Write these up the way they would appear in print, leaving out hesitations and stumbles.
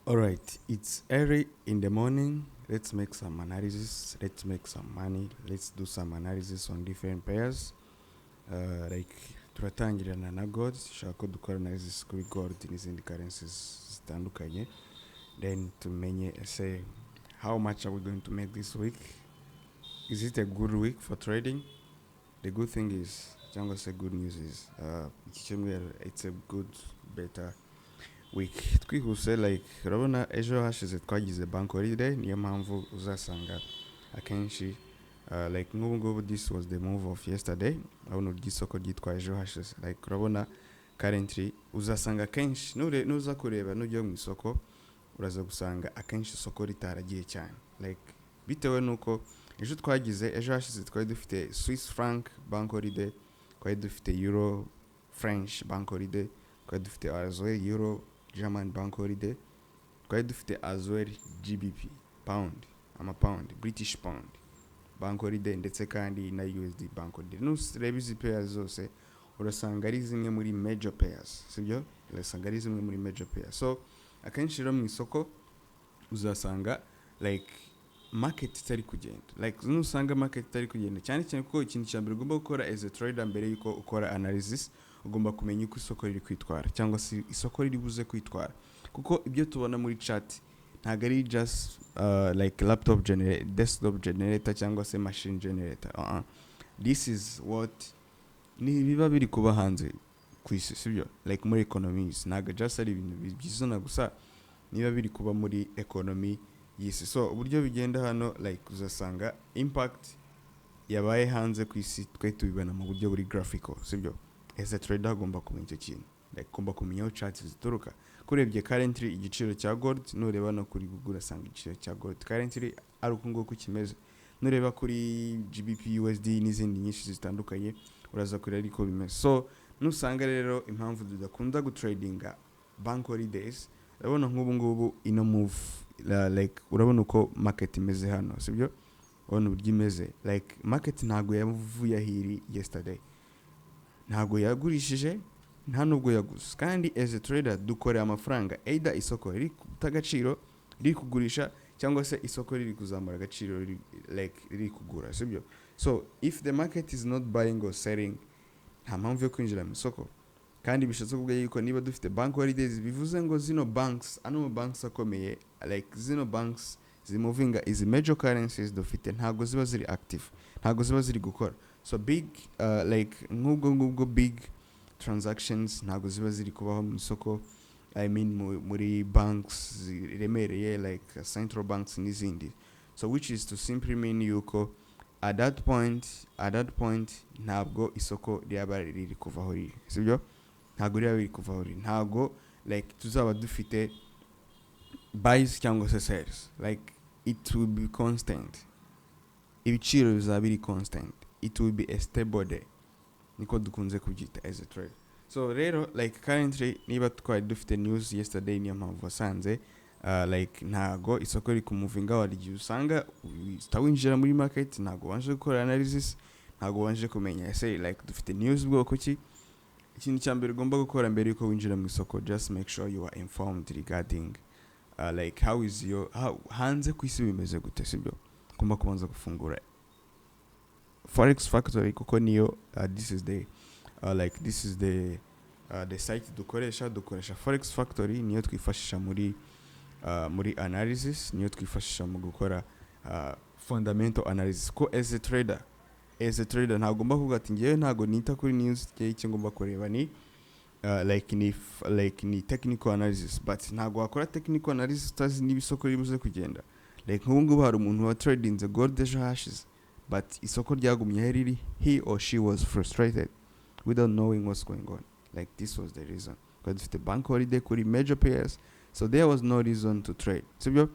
All right, it's early in the morning. Let's make some analysis. Let's make some money. Let's do some analysis on different pairs. Like turatangirana na gold. Dushaka ko dukora analysis kuri gold n'izindi currencies zitandukanye. Then tumenye say how much are we going to make this week? Is it a good week for trading? The good thing is, cyangwa se good news is, iki cyumweru it's a good, better week. Twihuse like urabona ejo hashize twagize bank holiday, niyo mpamvu uzasanga akenshi like nk'ubu ngubu this was the move of yesterday. Urabona uburyo isoko ryitwa ejo hashize, like urabona currently uzasanga akenshi nuza kureba nujya mu isoko uraza gusanga akenshi isoko ritaragiye cyane, like bitewe nuko ejo hashize twari dufite Swiss franc bank holiday, twari dufite euro French bank holiday, twari dufite azwe euro German bank holiday, twari dufite as well GBP pound, pound British pound bank holiday, ndetse kandi na USD bank holiday. Nureba izi pairs zose urasanga ari zimwe muri major pairs, sibyo? Urasanga ari zimwe muri major pairs. So akenshi rero mu isoko uzasanga like market itari kugenda, like nusanga market itari kugenda cyane cyane kuko ikintu cya mbere ugomba gukora as a trader mbere yuko ukora analysis, ugomba kumenya uko isoko riri kwitwara cyangwa se isoko riri buze kwitwara, kuko ibyo tubona muri chat ntabwo ari just like laptop generator, desktop generator cyangwa se machine generator. This is what ni biba biri kuba hanze ku isi, sibyo? Like muri economies ntabwo just ari ibintu bizona gusa, niba biri kuba muri economy y'isi. So uburyo bigenda hano like uzasanga impact yabaye hanze ku isi twe tubibona mu buryo buri graphical, sibyo? As a trader agomba kumenya icyo kintu, like ugomba kumenya aho charts zituruka. Kurebye currently igiciro cya gold, nureba no kuri Google asanga igiciro cya gold currently ari uko nguko kimeze. Nureba kuri GBP USD n'izindi nyinshi zitandukanye uraza kureba ariko bimeze. So nusanga rero impamvu tudakunda gutradinga bank holidays, urabona nk'ubu ngubu ino move like urabona uko market imeze hano, sibyo? Urabona uburyo imeze, like market ntago yavuye ahiri yesterday, ntago yagurishije nta nubwo yaguze, kandi as a trader dukorera amafaranga either isoko riri kutagaciro riri kugurisha cyangwa se isoko riri kuzamura agaciro like riri kugura, sibyo? So if the market is not buying or selling, nta mpamvu yo kwinjira mu isoko. Kandi bishatse kuvuga yuko niba dufite bank holidays bivuze ngo zino banks, ano banks akomeye, like zino banks zimuvinga izi major currencies dufite ntago ziba ziri active, ntago ziba ziri gukora. So big like ngubwo big transactions ntago ziba ziri kubaho mu isoko, I mean muri banks ziremereye like central banks n'izindi. So which is to simply mean yuko at that point ntabwo isoko ryaba riri kuvaho riri, sibyo? Ntago ryaba riri kuvaho riri, ntago like tuzaba dufite buys cyangwa se sells, like it will be constant, ibiciro bizaba biri constant, it will be a stable day, niko dukunze kubyita as a trade. So rero like currently niba twari dufite news yesterday, niyo mpamvu wasanze like ntago isoko riri kumuvinga, warigiye usanga utawinjira muri market, ntago wanje gukora analysis, ntago wanje kumenya ese like dufite news bwoko ki. Ikintu cya mbere ugomba gukora mbere yuko winjira mu isoko, just make sure you are informed regarding like how hanze ku isi bimeze gute, sibyo? Ugomba kubanza gufungura Forex Factory kuko niyo this is the site dukoresha Forex Factory, niyo twifashisha muri analysis, niyo twifashisha mu gukora fundamental analysis. Ko as a trader ntagomba kuvuga ati ngewe ntago nita kuri news, icyo ngomba kureba ni ni technical analysis, but ntago wakora technical analysis utazi niba isoko ribuze kugenda. Like nk'ubu ngubu hari umuntu wa trading the gold ejo hashize, but isoko ryagumye riri, he or she was frustrated without knowing what's going on. Like this was the reason, because the bank holiday kuri major pairs, so there was no reason to trade, sibyo?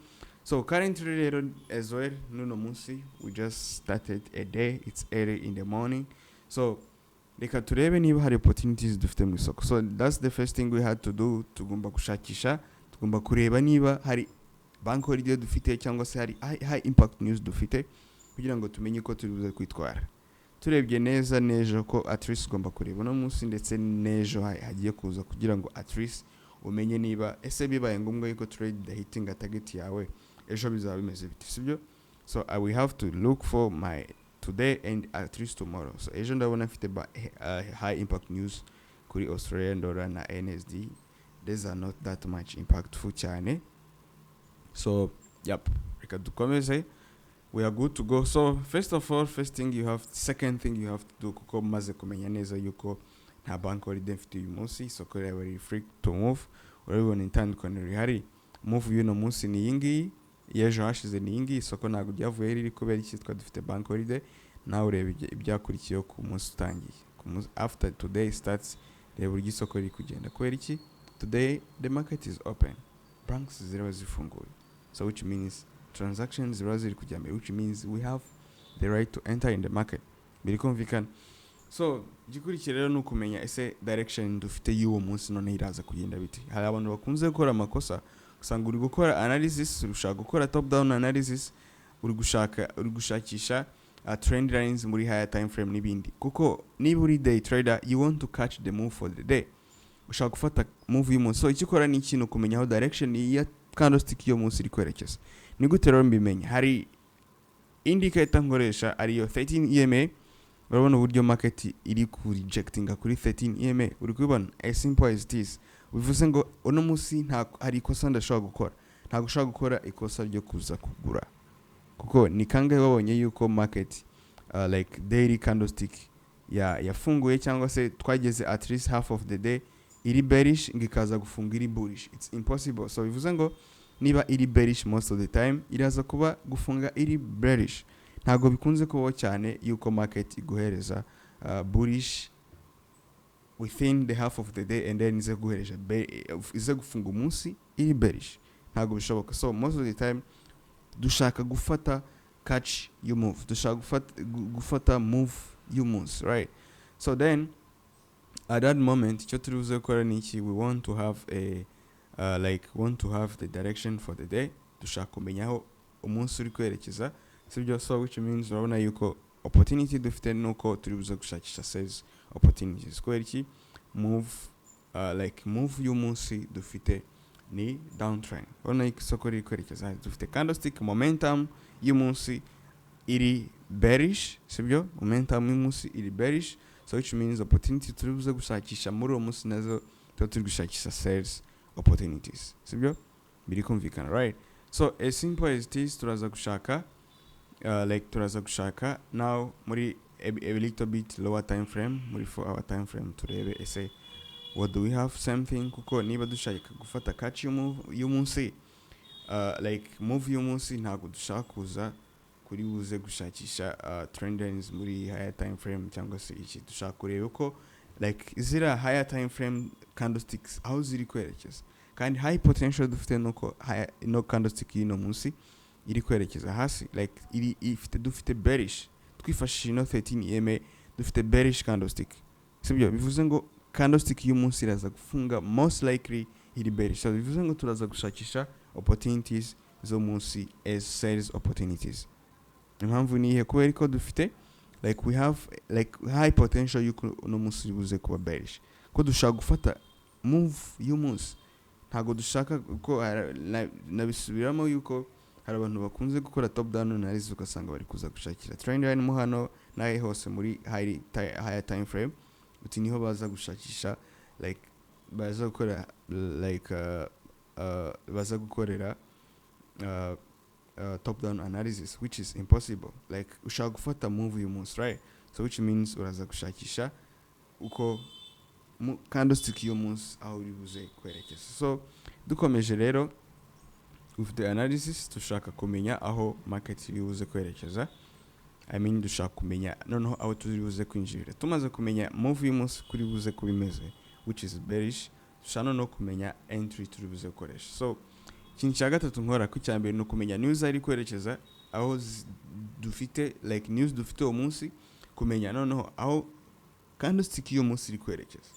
So currently as well nuno munsi we just started a day, it's early in the morning, so reka turebe niba hari opportunities dufite mu isoko. So that's the first thing we had to do, tugomba gushakisha, tugomba kureba niba hari bank holiday dufite cyangwa se hari high impact news dufite, kugira ngo tumenye ko turibuze kwitwara. Turebye neza nejo ko at least ugomba kureba no munsi ndetse nejo hagiye kuza, kugira ngo at least umenye niba ese bibaye ngombwa yuko trade idahitinga target yawe ejo bizaba bimeze bite, sibyo? So I will have to look for my today and at least tomorrow. So ejo ndabona mfite high impact news kuri Australian dollar na NSD. These are not that much impactful cyane. So yep, reka dukomeze. We are good to go. So first second thing you have to do, kuko maze kumenya neza yuko nta bank holiday mfite uyu munsi, isoko ryawe riri free to move. Urabibona itandukaniro rihari. Move y'uno munsi ni yingi, yejo hashize ni yingi, isoko ntabwo ryavuye riri kubera iki dufite bank holiday. Nawe ureba ibyakurikiyeho ku munsi utangiye. After today starts, reba uburyo isoko riri kugenda. Kubera iki? Today the market is open. Banks ziriho zifunguye. So which means transactions ziriho ziri kujya mbere, which means we have the right to enter in the market. Biri kumvikana. So igikurikira rero ni ukumenya ese direction dufite y'uwo munsi none iraza kugenda biti. Hari abantu bakunze gukora amakosa, usanga uri gukora analysis, ushaka gukora top down analysis, uri gushakisha trend lines muri higher time frame n'ibindi. Kuko niba uri day trader, you want to catch the move for the day. Ushaka gufata move y'umunsi. So ikikora ni ikintu kumenya aho direction ya candlestick yo munsi iri kwerekeza. Ni gute rero mbimenya? Hari indicator nkoresha ariyo 13 EMA. Urabona uburyo market iri ku rejectinga kuri 13 EMA. Uri kubibona as simple as this. Bivuze ngo uno munsi hari ikosa ndashobora gukora. Ntabwo ushobora gukora ikosa ryo kuza kugura. Kuko ni kangahe wabonye yuko market like daily candlestick yafunguye cyangwa se twageze at least half of the day iri bearish ngikaza gufunga iri bullish. It's impossible. So bivuze ngo niba iri bearish most of the time iraza kuba gufunga iri bearish. Ntabwo bikunze kubaho cyane yuko market iguhereza bullish within the half of the day and then ize gufunga umunsi iri bearish. Ntabwo bishoboka. So most of the time dushaka gufata catch you move, dushaka gufata move you moves, right? So then at that moment icyo turi buze gukora ni iki? We want to have the direction for the day. Dushaka kumenya aho umunsi uri kwerekeza, sibyo? So which means urabona yuko opportunity dufite nuko turi buze gushakisha sales opportunities. Kubera iki? Move y'umunsi dufite ni downtrend. Urabona yuko isoko riri kwerekeza, dufite candlestick momentum y'umunsi iri bearish, sibyo? Momentum y'umunsi iri bearish. So which means opportunity turi buze gushakisha muri uwo munsi nazo turi gushakisha sales opportunities, sibyo? Biri kumvikana, right? So as simple as this, turaza gushaka now muri a little bit lower time frame, muri 4 hour time frame, turebe ese what do we have something. Kuko niba dushaka gufata catch y'umunsi move y'umunsi, ntabwo dushaka kuza kuri buze gushakisha trendlines muri higher time frame cyangwa se iki. Dushaka kureba uko zira higher time frame candlesticks aho ziri kwerekeza, kandi high potential dufite nuko no candlestick y'ino munsi iri kwerekeza hasi, dufite bearish, twifashishije no 13 EMA dufite bearish candlestick, sibyo? Bivuze ngo candlestick y'umunsi iraza gufunga most likely iri bearish. So bivuze ngo turaza gushakisha opportunities zo munsi as sales opportunities. Impamvu ni ihe? Kubera ko dufite we have high potential yuko no munsi buze kuba bearish. Ko dushaka gufata move y'umunsi, ntago dushaka ko nabisubiramo yuko hari abantu bakunze gukora top down analysis ugasanga bari kuza gushakira trend line mo hano nahe hose muri higher time frame, uti niho baza gushakisha baza gukora baza gukorera top down analysis, which is impossible. Ushaka gufata move y'umunsi, right? So which means uraza gushakisha uko candlestick y'umunsi aho uri buze kwerekeza. So dukomeje rero with the analysis, dushaka kumenya aho market iri buze kwerekeza. Dushaka kumenya noneho aho turi buze kwinjira. Tumaze kumenya move y'umunsi kuri buze kubimeze, which is bearish, dushaka no kumenya entry turi buze gukoresha. So ikintu cya gatatu nkora ku cyambere no kumenya news ari kwerekeza, aho dufite news dufite uwo munsi, kumenya noneho aho candlestick yo munsi iri kwerekeza.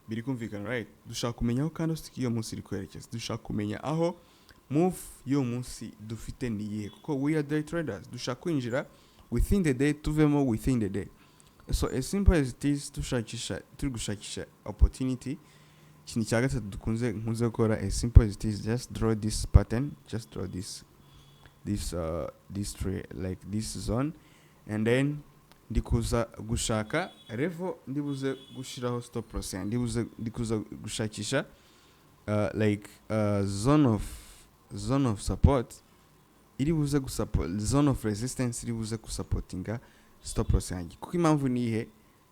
Biri kumvikana, right? Dushaka kumenya aho candlestick yo munsi iri kwerekeza, dushaka kumenya aho move yo munsi dufite niye, kuko we are day traders. Dushaka kwinjira within the day, tuvemo within the day. So as simple as it is, turi gushakisha opportunity. Ikintu cya gatatu nkunze gukora, as simple as it is, just draw this pattern, just draw this tree, like this zone, and then ndikuza gushaka level ndibuze gushiraho stop loss yanjye, ndikuza gushakisha like zone of support iri buze gusupport, zone of resistance iri buze gusupportinga stop loss yanjye. Kuko impamvu nihe,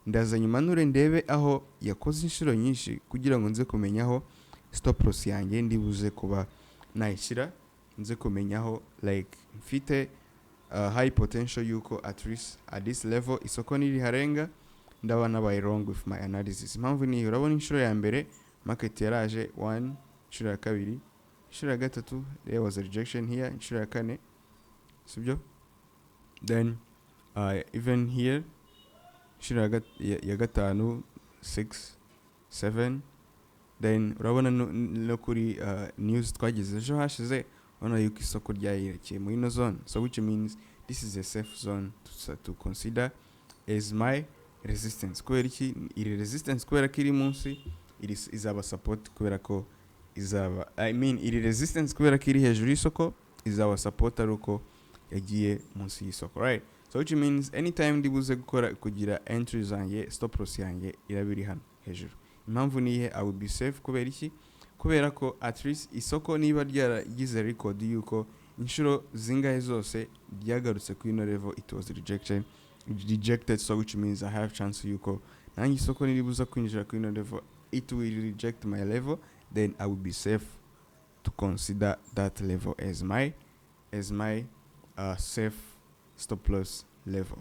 ndaza nyuma nure ndebe aho yakoze inshuro nyinshi kugira ngo nze kumenyaho stop loss yanjye ndi buze kuba nayishyira, nze kumenyaho like mfite high potential yuko at least at this level isoko niri harenga ndaba nabaye wrong with my analysis. Impamvu nihe, urabona inshuro ya mbere market yaraje 1, inshuro ya kabiri, inshuro ya gatatu there was a rejection here, inshuro ya kane, sibyo? Then even here inshuro ya gatanu 6, 7, then urabona no kuri news twagize ejo hashize, urabona yuko isoko ryayirekeye muri ino zone, so which means this is a safe zone to consider as my resistance. Kubera iki iri resistance? Kubera ko iri munsi izaba support, kubera ko izaba iri resistance kubera ko iri hejuru y'isoko, izaba support ari uko yagiye munsi y'isoko, right? So which means anytime ndibuze gukora kugira entry zanjye, stop loss yanjye irabiri hano hejuru. Impamvu nihe, I will be safe. Kubera iki? Kubera ko at least isoko niba ryaragize record yuko inshuro zingahe zose ryagarutse ku ino level, it was rejected, so which means I have chance yuko nanjye isoko niribuza kwinjira ku ino level, it will reject my level, then I will be safe to consider that level as my safe stop loss level.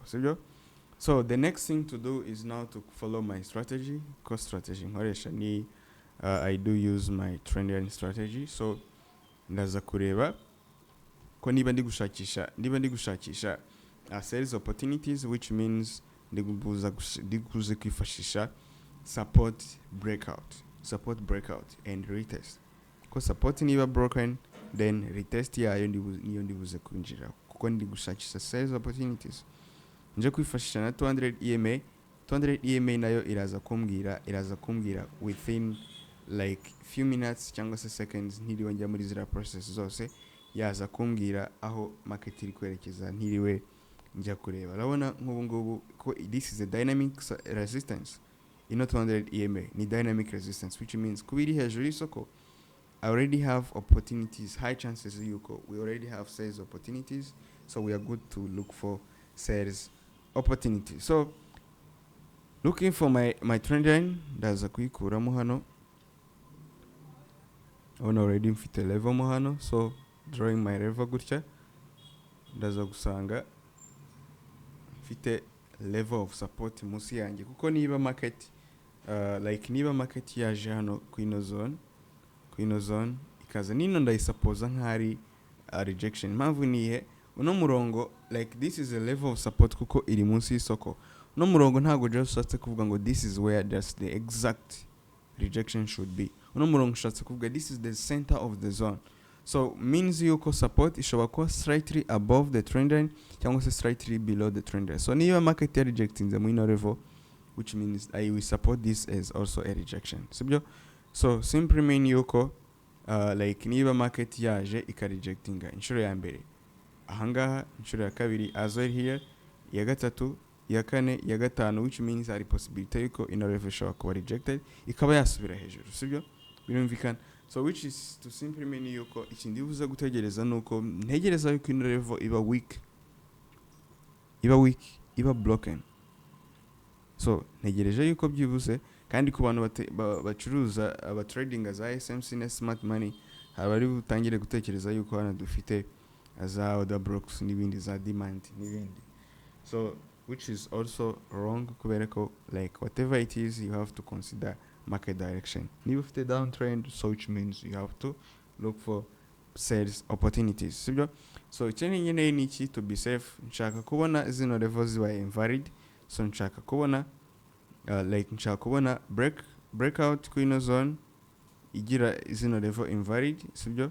So the next thing to do is now to follow my strategy, cost strategy. I do use my trendline strategy. So ndaza kureba ko niba ndi gushakisha sales opportunities, which means ndiguze kwifashisha support breakout and retest. Ko support niba broken, then retest yayo niyo ndibuze kwinjira, kuko ndi gushakisha sales opportunities. Nje kwifashisha na 200 EMA nayo iraza kumbwira within like few minutes cyangwa se seconds, ntiriwe njya muri zira process zose, yaza kumbwira aho market iri kwerekeza, ntiriwe njya kureba. Urabona nk'ubu ngubu ko this is a dynamic resistance, ino 200 EMA ni dynamic resistance, which means kubiri hejuru y'isoko I already have opportunities, high chances yuko we already have sales opportunities, so we are good to look for sales opportunities. So looking for my trend line, ndaza kuyikuramo hano, already mfite level mo hano, so drawing my level gutya, ndaza gusanga mfite level of support munsi yanjye, kuko niba market niba market yaje hano ku ino zone ikaza nino ndayisuppose nk'ari rejection. Impamvu nihe, uno murongo like this is a level of support kuko iri munsi y'isoko. Uno murongo ntago just ushatse kuvuga ngo this is where that's the exact rejection should be. Uno murongo ushatse kuvuga this is the center of the zone, so means yuko support ishobora kuba slightly above the trend line cyangwa se slightly below the trend line. So niba market ya rejecting the ino level, which means I will support this as also a rejection, sibyo? So simply mean yuko like niba market yaje ikarejectinga inshuro ya mbere ahangaha, inshuro ya kabiri as well here, ya gatatu, ya kane, ya gatanu, which means hari possibility yuko ino level ishobora kuba rejected ikaba yasubira hejuru, sibyo? Birumvikana. So which is to simply mean yuko ikindi buza gutegereza nuko ntegereza yuko ino level iba broken. So ntegereje yuko byibuze, kandi ku bantu bacuruza abatradinga za SMC na smart money, habari butangire gutekereza yuko hano dufite za order blocks n'ibindi za demand n'ibindi. So which is also wrong, kubera ko like whatever it is you have to consider market direction. Niba ufite downtrend, so which means you have to look for sales opportunities, sibyo? So ikintu nyine ni iki, to be safe, nshaka kubona zino levels zibaye invalid, so nshaka kubona nshaka kubona breakout ku ino zone igira zino level invalid, sibyo?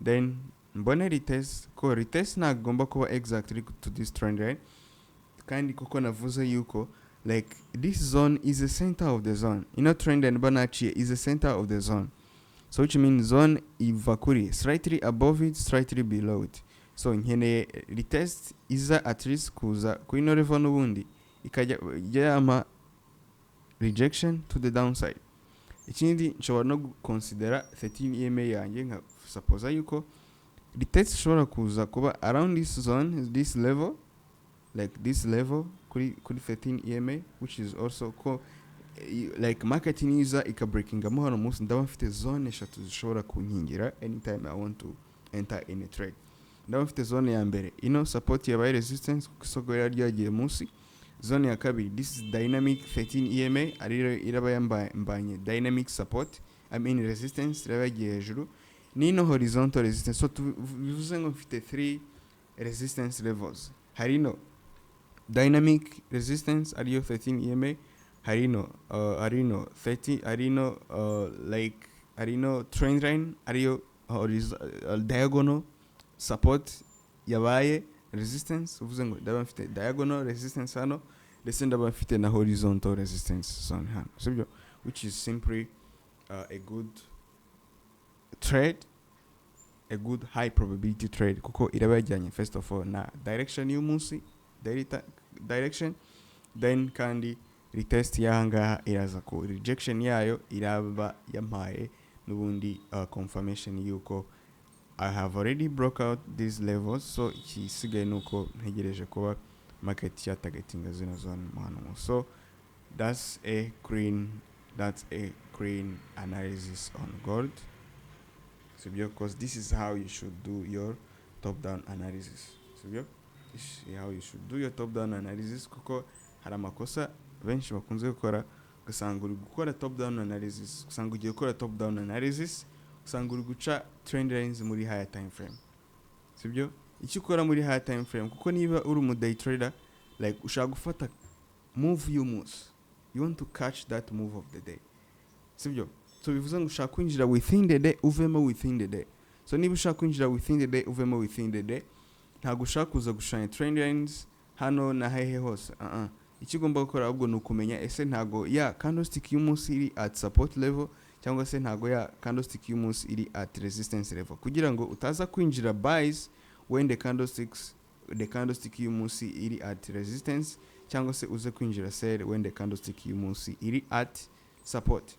Then mbone retest, ko retest nagomba kuba exactly to this trend line, kandi kuko navuze yuko like this zone is the center of the zone. Trend and banachi is the center of the zone. So which means zone iva kuri slightly above it, slightly below it. So nkeneye retest iza at least kuza kuri no level n'ubundi ikajya yama rejection to the downside. Ikindi nshobora no considera 13 EMA yanjye nka suppose yuko retest ishobora kuza kuba around this zone, this level, like this level kuri 13 EMA, which is also like market niza ika breaking hano munsi ndaba mfite zone eshatu zishobora kunkingira anytime I want to enter in a trade. Ndaba mfite zone ya mbere support ya resistance kuko isoko ryagiye munsi. Zone ya kabiri, this is dynamic 13 EMA ariro iraba yambanye dynamic support, I mean resistance iraba yagiye hejuru. Nino horizontal resistance. So bivuze ngo mfite 3 resistance levels. Harino dynamic resistance ariyo 13 EMA, harino 30, harino trend line ariyo diagonal support yabaye resistance. Uvuze ngo ndaba mfite diagonal resistance hano ndetse ndaba mfite na horizontal resistance zone hano, sibyo, which is simply a good trade, a good high probability trade kuko iraba yajyanye first of all na direction y'umunsi, direction, then kandi retest yanga iraza ko rejection yayo iraba yampaye nubundi confirmation yuko I have already broke out these levels. So ikisigaye nuko ntegereje kuba market ya targeting zino zone mano. So that's a clean analysis on gold. So because this is how you should do your top down analysis. So this is how you should do your top down analysis kuko hari amakosa benshi bakunze gukora, ugasanga uri gukora top down analysis, ugasanga ugiye gukora top down analysis, ugasanga uri guca trend lines muri higher time frame. Sibyo icyo ukora muri higher time frame, kuko niba uri mu day trader, like ushaka gufata move y'umunsi, you want to catch that move of the day, sibyo. So bivuze ngo ushaka kwinjira within the day, uvemo within the day. So niba ushaka kwinjira within the day, uvemo within the day, ntabwo ushaka kuza gushanya trend lines hano na hehe hose. Icyo ugomba gukora ahubwo ni ukumenya ese ntago ya candlestick y'umunsi iri at support level cyangwa se ntago ya candlestick y'umunsi iri at resistance level, kugira ngo utaza kwinjira buys when the candlestick y'umunsi iri at resistance, cyangwa se uze kwinjira sell when the candlestick y'umunsi iri at support.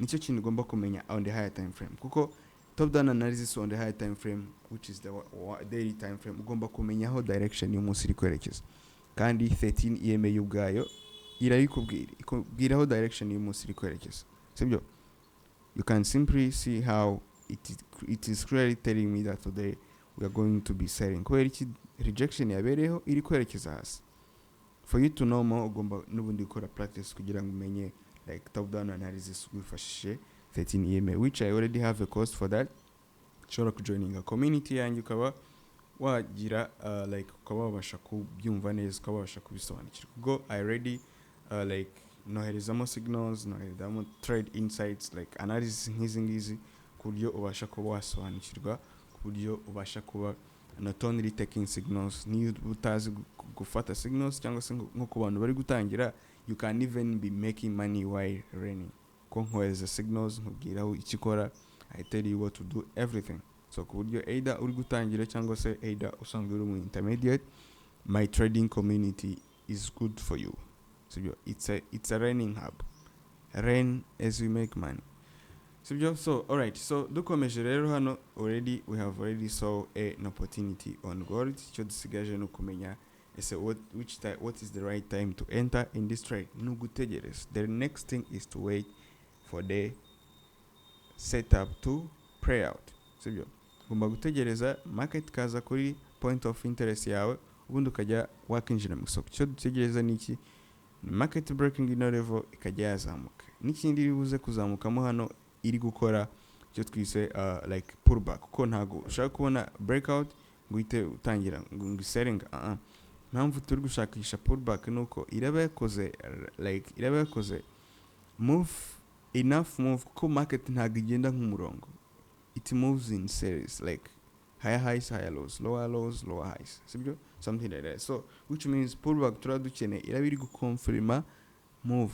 Nicyo kintu ugomba kumenya on the higher time frame, kuko top down analysis on the higher time frame, which is the daily time frame, ugomba kumenya aho direction y'umunsi iri kwerekeza. Kandi 13 EMA y'ubwayo irabikubwira aho direction y'umunsi iri kwerekeza, sibyo. You can simply see how it is clearly telling me that today we are going to be selling. Kubera iki rejection yabereho iri kwerekeza hasi. For you to know more, ugomba nubundi gukora practice kugira ngo umenye like top down analysis wifashishe 13 EMA, which I already have a course for that. Ushobora kujoininga community yanjye ukaba wagira like ukaba wabasha kubyumva neza, ukaba wabasha kubisobanukirwa. Go I already like noherezamo signals, noherezamo trade insights, like analysis nk'izi ngizi, ku buryo ubasha kuba wasobanukirwa, ku buryo ubasha kuba not only taking signals, niyo utazi gufata signals cyangwa se nko ku bantu bari gutangira, you can even be making money while running. Ko nkohereza signals nkubwira aho ikikora, I tell you what to do, everything. So ku buryo either uri gutangira cyangwa se either usanzwe uri mu intermediate, my trading community is good for you. So it's a learning hub. Learn as we make money. So alright, so dukomeje rero hano we have already saw an opportunity on gold. Cyo dusigaje no kumenya ese what is the right time to enter in this trade. Nugutegereza. The next thing is to wait for the setup to play out. Sibyo ugomba gutegereza market kaza kuri point of interest yawe, ubundi ukajya wakinjira mu isoko. Cyo dutegereza niki, market breaking in level ikajya yazamuka, n'ikindi ribuze kuzamukamo hano iri gukora cyo twise like pullback, kuko ntago ushaka kubona breakout ngo uhite utangira ngo selling. Mpamvu turi gushakisha pullback nuko iraba yakoze move enough move, kuko market ntago igenda nk'umurongo, it moves in series, like higher highs, higher lows, lower lows, lower highs, sibyo, something like that. So which means pullback turadukeneye iraba iri gukonfirma move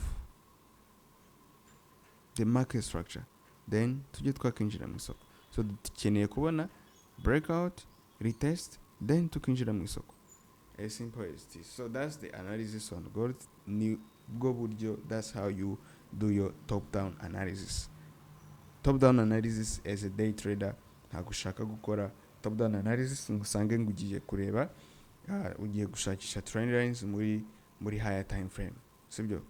the market structure, then tujye twakinjira mu isoko. So dukeneye kubona breakout, retest, then tukinjira mu isoko. As simple as this. So that's the analysis on gold. Ni bwo buryo, that's how you do your top down analysis. Top down analysis as a day trader, ntabwo ushaka gukora top down analysis ngo usange ngo ugiye kureba ugiye gushakisha trendlines muri higher time frame, sibyo?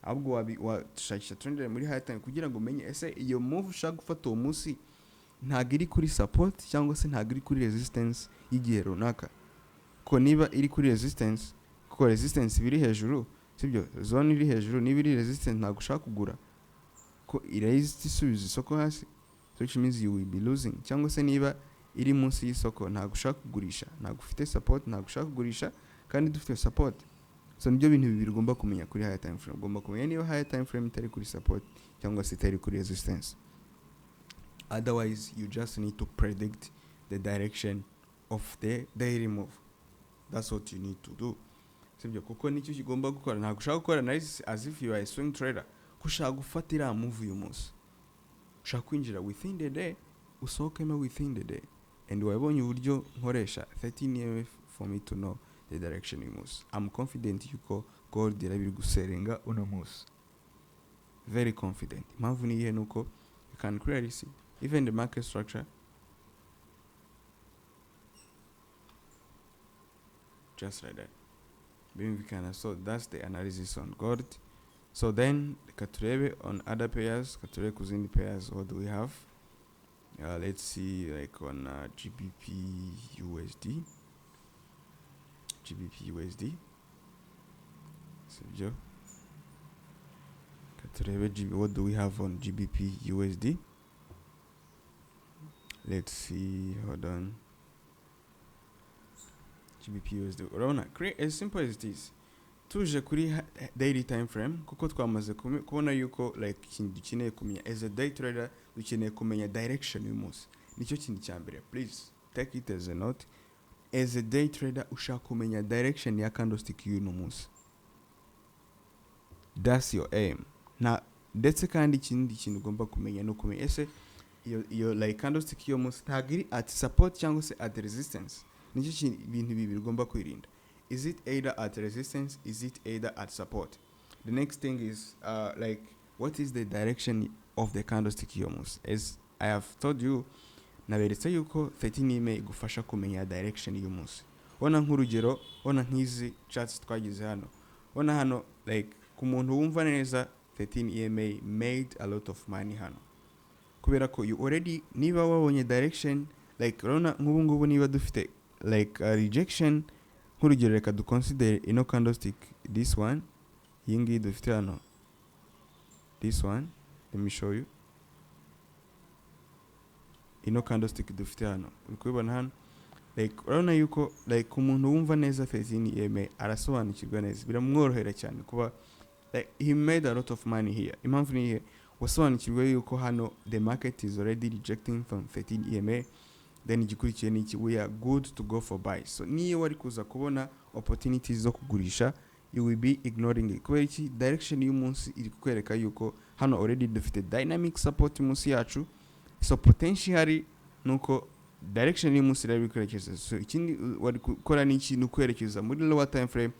Ahubwo washakisha trendline muri higher time kugira ngo umenye ese iyo move ushaka gufata uwo munsi ntabwo iri kuri support cyangwa se ntabwo iri kuri resistance y'igihe runaka. Ko niba iri kuri resistance, kuko resistance biri hejuru, sibyo? Zone iri hejuru, niba iri resistance ntabwo ushaka kugura, ko irahise isubiza isoko hasi, so which means you will be losing. Cyangwa se niba iri munsi y'isoko ntabwo ushaka kugurisha, ntabwo ufite support, ntabwo ushaka kugurisha kandi dufite support. So nibyo bintu bibiri ugomba kumenya kuri higher time frame. Ugomba kumenya niba higher time frame itari kuri support cyangwa se itari kuri resistance. Otherwise you just need to predict the direction of the daily move. That's what you need to do, sibyo? Kuko nicyo kigomba gukora. Ntabwo ushaka gukora analysis as if you are a swing trader, kushaka gufatira move uyu munsi. Ushaka kwinjira within the day, usohokemo within the day. And wabonye uburyo nkoresha 13 EMF for me to know the direction you move. I'm confident yuko gold irabiri guserenga uno munsi. Very confident. Impamvu ni iyihe? Nuko you can clearly see even the market structure just like that. So that's the analysis on gold. So then katurebe on other pairs, katurebe kuzindi pairs, what do we have? Let's see, like on GBP USD. So katurebe what do we have on GBP USD? Let's see, hold on. GBP USD urabona as simple as this. Tuje kuri daily time frame kuko twamaze kubona yuko like ikintu dukeneye kumenya as a day trader, dukeneye kumenya direction y'umunsi. Nicyo kintu cya mbere. Please take it as a note. As a day trader ushaka kumenya direction ya candlestick y'uno munsi. That's your aim. Na ndetse kandi ikindi kintu ugomba kumenya no kumenya ese iyo like candlestick y'uno munsi tagiri at support cyangwa se at resistance. Nicyo ibintu bibiri ugomba kwirinda. Is it either at resistance? Is it either at support? The next thing is like what is the direction of the candlestick almost? As I have told you, naberetse yuko 13 EMA igufasha kumenya direction y'umunsi. Ona nk'urugero, ona nk'izi charts twagize hano. Ona hano like ku muntu wumva neza 13 EMA made a lot of money hano. Kubera ko you already niba wabonye direction like urabona nk'ubu ngubu niba dufite like a rejection, nk'urugero reka du consider ino candlestick, this one, iyi ngiyi dufite hano, this one, let me show you. Ino candlestick dufite hano, uri kubibona hano, like urabona yuko like umuntu wumva neza 13 EMA arasobanukirwa neza, biramworohera cyane kuba like he made a lot of money here. Impamvu ni ihe wasobanukirwa yuko hano the market is already rejecting from 13 EMA, then igikurikiye ni iki, we are good to go for buy. So niyo wari kuza kubona opportunities zo kugurisha, you will be ignoring it. Kubera iki direction y'umunsi iri kukwereka yuko hano already dufite dynamic support munsi yacu, so potentially nuko direction y'umunsi iri kwerekeza. So ikindi wari gukora ni iki, nukwerekeza muri lower time frame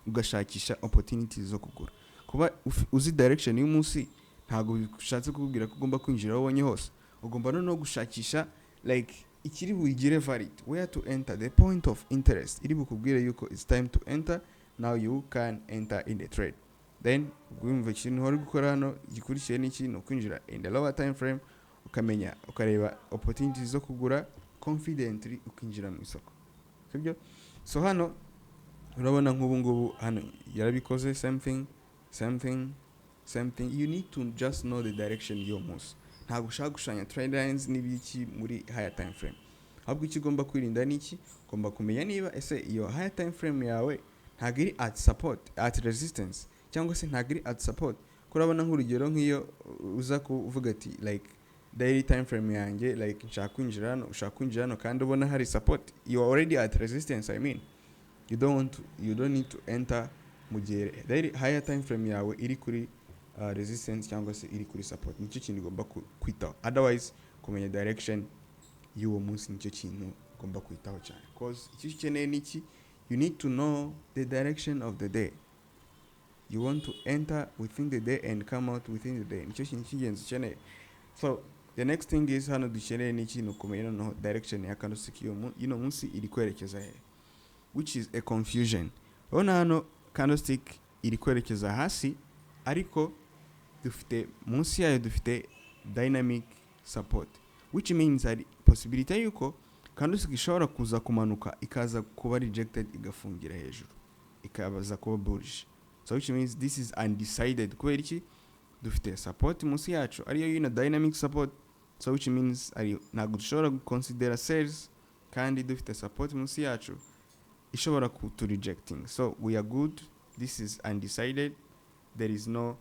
ugashakisha opportunities zo kugura. Kuba uzi direction y'umunsi ntago bishatse kukubwira ko ugomba kwinjira wabonye hose. Ugomba no gushakisha like ikiri buyigire valid, where to enter, the point of interest iri bukubwire yuko it's time to enter. Now you can enter in the trade. Then gwumva ikintu wari gukora hano gikurikiye n'iki, no kwinjira in the lower time frame ukamenya ukareba opportunities zo kugura confidently ukinjira mu isoko, sibyo? So hano urabona nk'ubu ngubu hano yarabikoze same thing. You need to just know the direction y'umunsi. Ntabwo ushaka gushanya trendlines n'ibiki muri higher time frame. Ahubwo ikigomba kwirinda n'iki, ugomba kumenya niba ese iyo higher time frame yawe ntabwo iri at support, at resistance, cyangwa se ntabwo iri at support. Kurabona nk'urugero nk'iyo uza kuvuga ati like daily time frame yanjye like nshaka kwinjira hano kandi ubona hari support, you are already at resistance. I mean you don't need to enter mu gihe daily higher time frame yawe iri kuri resistance cyangwa se iri kuri support. Nicyo kintu ugomba kwitaho, otherwise kumenya direction y'uwo munsi nicyo kintu ugomba kwitaho cyane, because icyo ukeneye niki, you need to know the direction of the day. You want to enter within the day and come out within the day. Nicyo kintu cy'ingenzi ukeneye. So the next thing is, hano dukeneye niki, ni ukumenya no direction ya candlestick y'ino munsi iri kwerekeza he, which is a confusion. Urabona hano candlestick iri kwerekeza hasi, ariko dufite munsi yayo dufite dynamic support, which means that possibility yuko candlestick ishobora kuza kumanuka ikaza kuba rejected igafungira hejuru ikabaza kuba bullish. So which means this is undecided, kubera iki dufite support munsi yacu ariyo yino dynamic support. So which means ntabwo dushobora consider sales kandi dufite support munsi yacu ishobora kutu rejecting. So we are good, this is undecided, there is no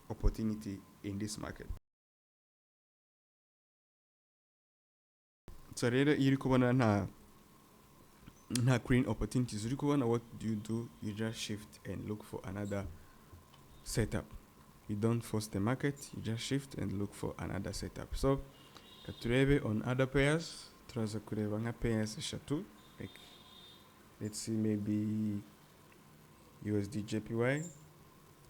opportunity in this market. So rero iyo uri kubona nta clean opportunities uri kubona, what do? You just shift and look for another setup. You don't force the market, you just shift and look for another setup. So katurebe on other pairs, turaza kureba nka pairs eshatu, like let's see maybe USD JPY.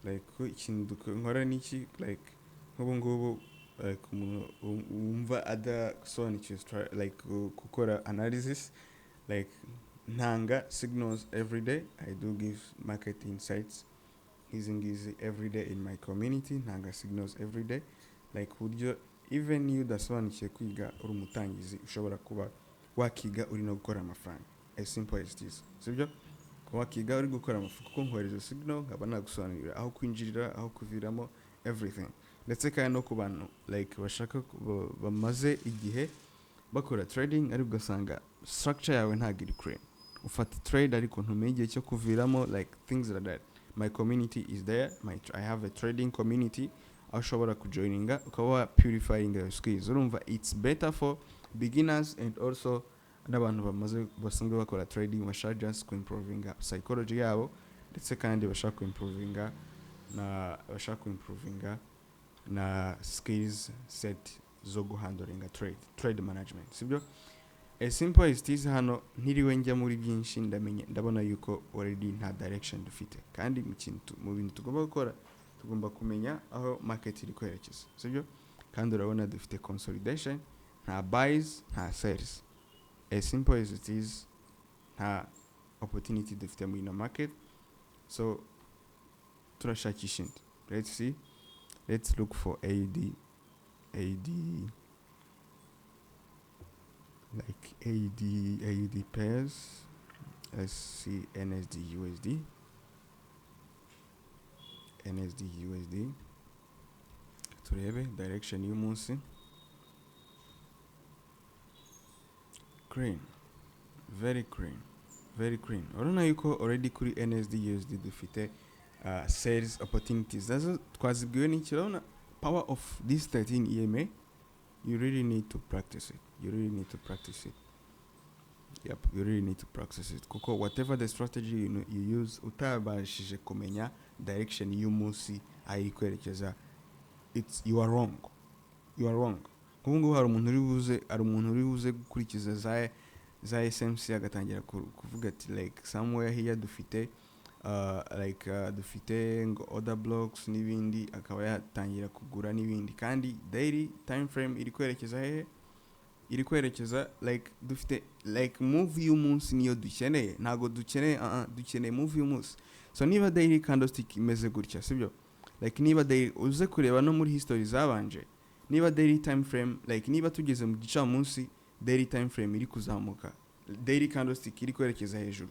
Like ikintu nkora niki, like nk'ubu ngubu like umva other sonicus try like gukora analysis, like ntanga signals every day. I do give market insights easy every day in my community. Ntanga signals every day, like buryo even you udasobanukiye kwiga uri umutangizi ushobora kuba wakiga uri no gukora amafaranga, as simple as this. Sibyo wakiga uri gukora amafaranga kuko nkohereza signal nkaba nagusobanurira aho kwinjirira, aho kuviramo, everything. Ndetse kandi no ku bantu like bashaka bamaze igihe bakora trading ariko ugasanga structure yawe ntabwo iri clean, ufata trade ariko ntumenye igihe cyo kuviramo, like things like that. My community is there. I have a trading community aho ushobora kujoininga ukaba purifying your skills. Urumva it's better for beginners and also n'abantu bamaze basanzwe bakora trading bashaka just ku improving psychology yabo, ndetse kandi bashaka ku improving na skills set zo guhandling trade management. Sibyo as simple as this. Hano ntiriwe njya muri byinshi, ndabona yuko already nta direction dufite, kandi mu bintu tugomba gukora tugomba kumenya aho market iri kwerekeza. Sibyo kandi urabona dufite consolidation, nta buys nta sells. As simple as it is, nta opportunity dufite mu ino market. So turashakisha. Let's see, let's look for AUD, like AUD pairs. Let's see NSD USD. Turebe direction y'umunsi. Green, very green. Urabona yuko already kuri NSD USD dufite sales opportunities. That's twazibwiwe n'iki. Urabona power of this 13 EMA. You really need to practice it. Yep, you really need to practice it. Kuko whatever the strategy you use, utabashije kumenya direction y'umunsi ayi kwerekeza, you are wrong. Kuko hari umuntu uri buze gukurikiza za SMC agatangira kuvuga ati like somewhere here dufite dufite ngo order blocks n'ibindi, akaba yatangira kugura n'ibindi, kandi daily time frame iri kwerekeza like dufite like move y'umunsi niyo dukeneye, ntago dukeneye move y'umunsi. So niba daily candlestick imeze gutya, sibyo, like niba daily uze kureba no muri history zabanje, niba daily time frame like niba tugeze mu gicamunsi daily time frame iri kuzamuka, daily candlestick iri kwerekeza hejuru,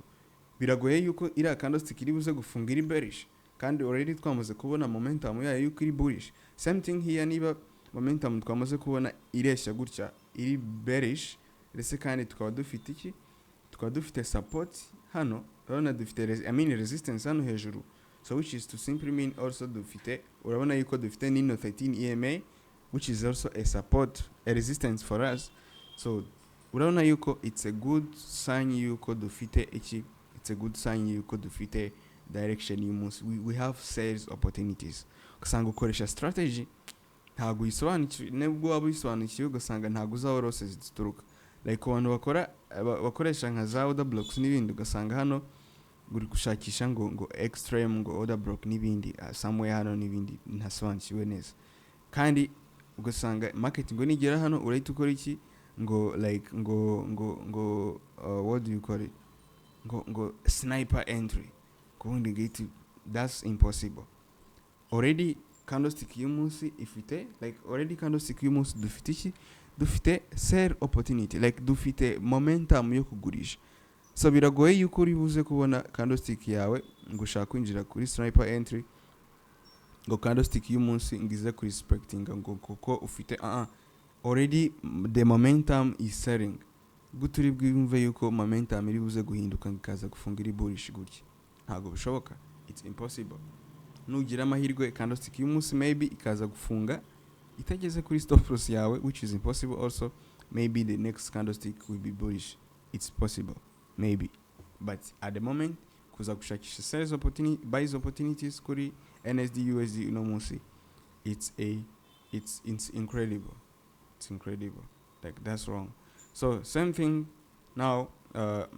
biragoye yuko iriya candlestick iri buze gufunga iri bearish, kandi already twamaze kubona momentum yayo yuko iri bullish. Same thing here, niba momentum twamaze kubona ireshya gutya iri bearish, ndetse kandi tukaba dufite support hano, urabona dufite resistance hano hejuru. So which is to simply mean also dufite, urabona yuko dufite nino 13 EMA, which is also a support, a resistance for us. So urabona yuko it's a good sign yuko dufite direction y'umunsi. We have sales opportunities. Ugasanga ukoresha strategy ntabwo uyisobanukiwe, nubwo waba uyisobanukiwe ugasanga ntabwo uzi aho rose zituruka. Like abantu bakoresha nka za order blocks n'ibindi, ugasanga hano uri gushakisha ngo extreme, ngo order block n'ibindi, somewhere hano n'ibindi ntasobanukiwe neza, kandi ugasanga market ngo nigera hano urahita ukora iki, ngo like ngo what do you call it, ngo sniper entry kubundi gate. That's impossible. Already candlestick y'umunsi ifite like already candlestick y'umunsi dufite sell opportunity, like dufite momentum yo kugurisha. So biragoye yuko uri buze kubona candlestick yawe ngo ushaka kwinjira kuri sniper entry, ngo candlestick y'umunsi ngize kuri respecting ngo kuko ufite already the momentum is selling. Guturi bwimve yuko momentum iri buze guhinduka ngikaza gufunga iri bullish gutya, ntago bishoboka. It's impossible. Nugira amahirwe candlestick y'umunsi maybe ikaza gufunga itageze kuri stop loss yawe, which is impossible also. Maybe the next candlestick will be bullish. It's possible, maybe. But at the moment, kuza gushakisha sales opportunity, buys opportunities kuri NSD USD uno munsi, it's incredible. It's incredible. Like that's wrong. So same thing now.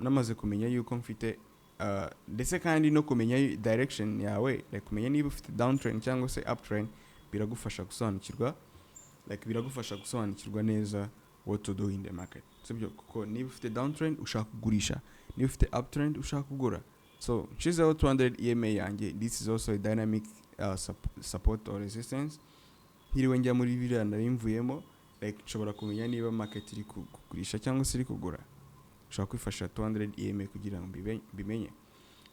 Namaze kumenya yuko mfite ndetse kandi no kumenya direction yawe, like kumenya niba ufite downtrend cyangwa se uptrend, biragufasha gusobanukirwa neza what to do in the market. Sibyo, kuko niba ufite downtrend ushaka kugurisha, niba ufite uptrend ushaka kugura. So chizeho 200 EMA yanjye. This is also a dynamic support or resistance. Hiriwe njya muri biriya narimvuyemo, like nshobora kumenya niba market iri kugurisha cyangwa se iri kugura. Ushaka kwifasha 200 EMA kugira ngo bimenye.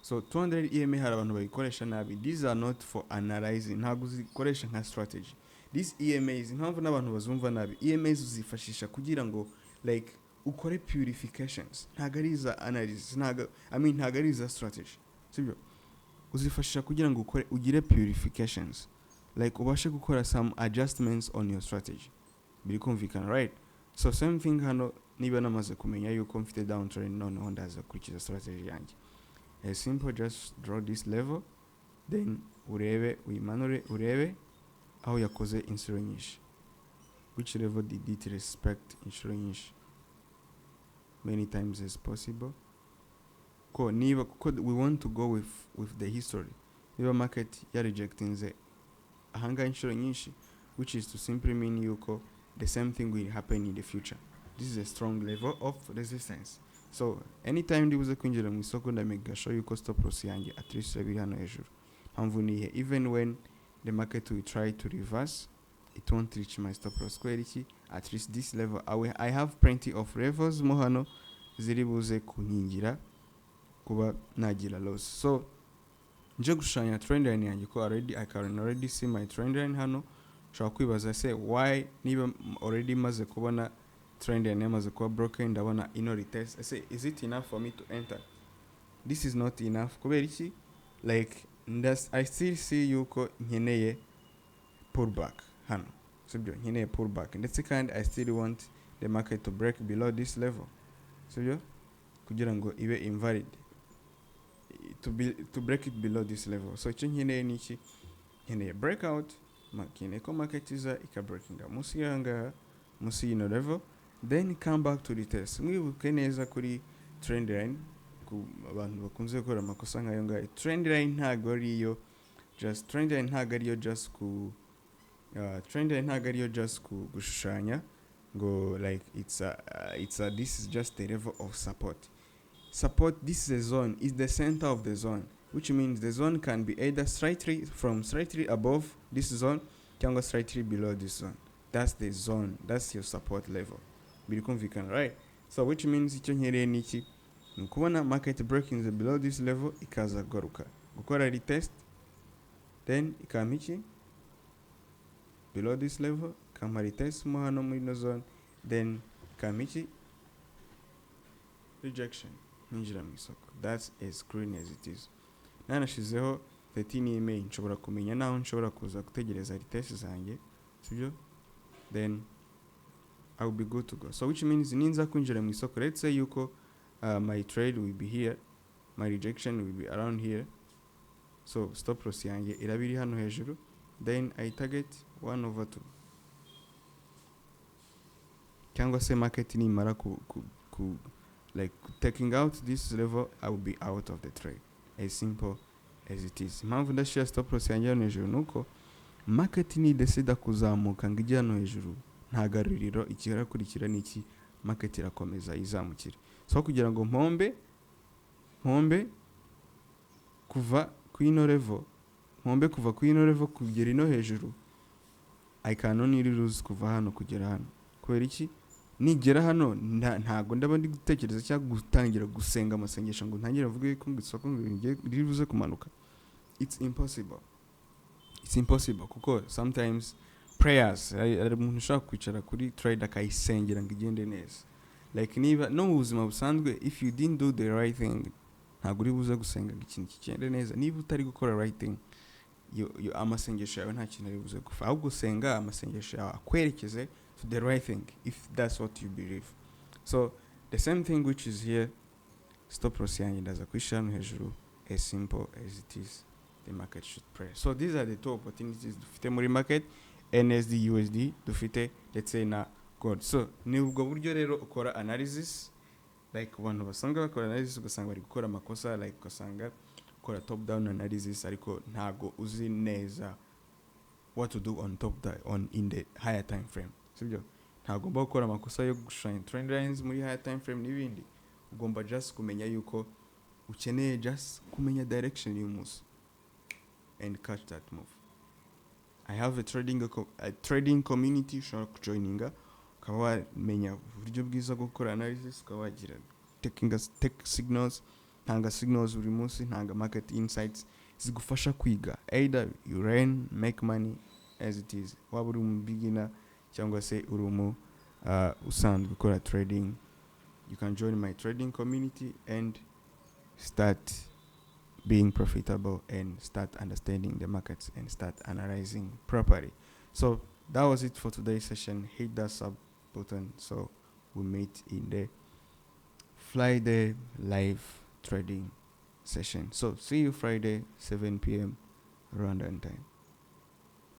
So 200 EMA hari abantu bayikoresha nabi. These are not for analyzing, ntabwo uzikoresha nka strategy. These EMAs impamvu n'abantu bazumva nabi, EMAs uzifashisha kugira ngo like ukore purifications, ntabwo ari za analysis, ntabwo ari za strategy. Sibyo, uzifashisha kugira ngo ugire purifications, like ubashe gukora some adjustments on your strategy. Biri kumvikana, right? So same thing hano, niba namaze kumenya yuko mfite downtrend, noneho ndaza kurikiza strategy yanjye. Simple, just draw this level, then uyimanure urebe aho yakoze inshuro nyinshi. Which level did it respect inshuro nyinshi? Many times as possible. We want to go with the history. Niba market ya rejecting ze ahanga inshuro nyinshi, which is to simply mean yuko the same thing will happen in the future. This is a strong level of resistance. So anytime ndibuze kwinjira mu isoko ndamega show yuko stop loss yanjye at least biri hano hejuru. Mpamvu nihe, even when the market will try to reverse, it won't reach my stop loss quality. At least this level, I have plenty of levels mo hano ziri buze kunkingira kuba nagira loss. So nje gushanya trend line yanjye ko I can already see my trend line hano. Shaka kwibaza say why niba already maze kubona trend line yamaze kuba broken, ndabona ino retest. I say, is it enough for me to enter? This is not enough. Kubera iki? Like I still see yuko nkeneye pullback hano. Sibyo, nkeneye pullback. Ndetse kandi I still want the market to break below this level. Sibyo, kugira ngo ibe invalid, to break it below this level. So icyo nkeneye ni iki? Nkeneye breakout, nkeneye ko market iza ikabreakinga munsi yanga, munsi y'ino level, then come back to retest. Mwibuke neza kuri trend line, ku abantu bakunze gukora amakosa nkayo ngayo. Trend line ntago ariyo just gushushanya ngo like it's a this is just the level of support. This is a zone, is the center of the zone, which means the zone can be either slightly above this zone cyangwa slightly below this zone. That's the zone, that's your support level. Biri kumvikana, right? So which means icyo nkereye niki, kubona market breaking below this level ikaza garuka gukora retest, then ikamichi below this level, kama retest mo hano muri no zone, then ikamichi rejection, ninjira mu isoko. That's as green as it is. Nanashizeho 13 EMA, nshobora kumenya naho nshobora kuza gutegereza retest zanjye, sibyo, then I will be good to go. So which means ninza kwinjira mu isoko, let's say yuko my trade will be here, my rejection will be around here, so stop loss yanjye iraba iri hano hejuru, then I target 1/2, cyangwa se market nimara like taking out this level, I will be out of the trade, as simple as it is. Impamvu ndashira stop loss yanjye hano hejuru nuko market ni decide kuzamuka ngo ijye hano hejuru, nta garuriro ikirakurikira niki, market irakomeza izamukira. So kugira ngo mpombe kuva ku ino level, kugera ino hejuru, I can only lose kuva hano kugera hano. Kubera iki? Nigera hano ntago ndaba ndi gutekereza cyangwa gutangira gusenga amasengesho ngo ntangire avuge ko isoko ribuze kumanuka. It's impossible kuko sometimes prayers, ari umuntu ushaka kwicara kuri trade akayisengera ngo igende neza. Like niba no mu buzima busanzwe, if you didn't do the right thing, ntago uri buze gusenga ngo ikintu kigende neza. Niba utari gukora right thing, amasengesho yawe nta kintu ari buze gufa. Ahubwo gusenga amasengesho yawe akwerekeze to the right thing, if that's what you believe. So the same thing which is here, stop loss yanjye ndaza kwishira hano hejuru, as simple as it is, the market should pray. So these are the two opportunities dufite muri market, NSD USD dufite, let's say na gold. So ni ubwo buryo rero ukora analysis, like abantu basanga bakora analysis ugasanga bari gukora amakosa, like ugasanga ukora top down analysis ariko ntago uzi neza what to do on in the higher time frame. Sibyo, ntagomba gukora amakosa yo gushushanya trendlines muri higher time frame n'ibindi. Ugomba just kumenya yuko ukeneye just kumenya direction y'umunsi and catch that move. I have a trading community ushobora kujoininga, ukaba wamenya uburyo bwiza bwo gukora analysis, ukaba wagira take signals, ntanga signals buri munsi, ntanga market insights zigufasha kwiga, either you learn, make money as it is, waba uri mu beginner cyangwa se uri mu usanzwe gukora trading. You can join my trading community and start being profitable and start understanding the markets and start analyzing properly. So that was it for today's session. Hit that sub button so we meet in the Friday live trading session. So see you Friday 7 p.m. Rwandan time.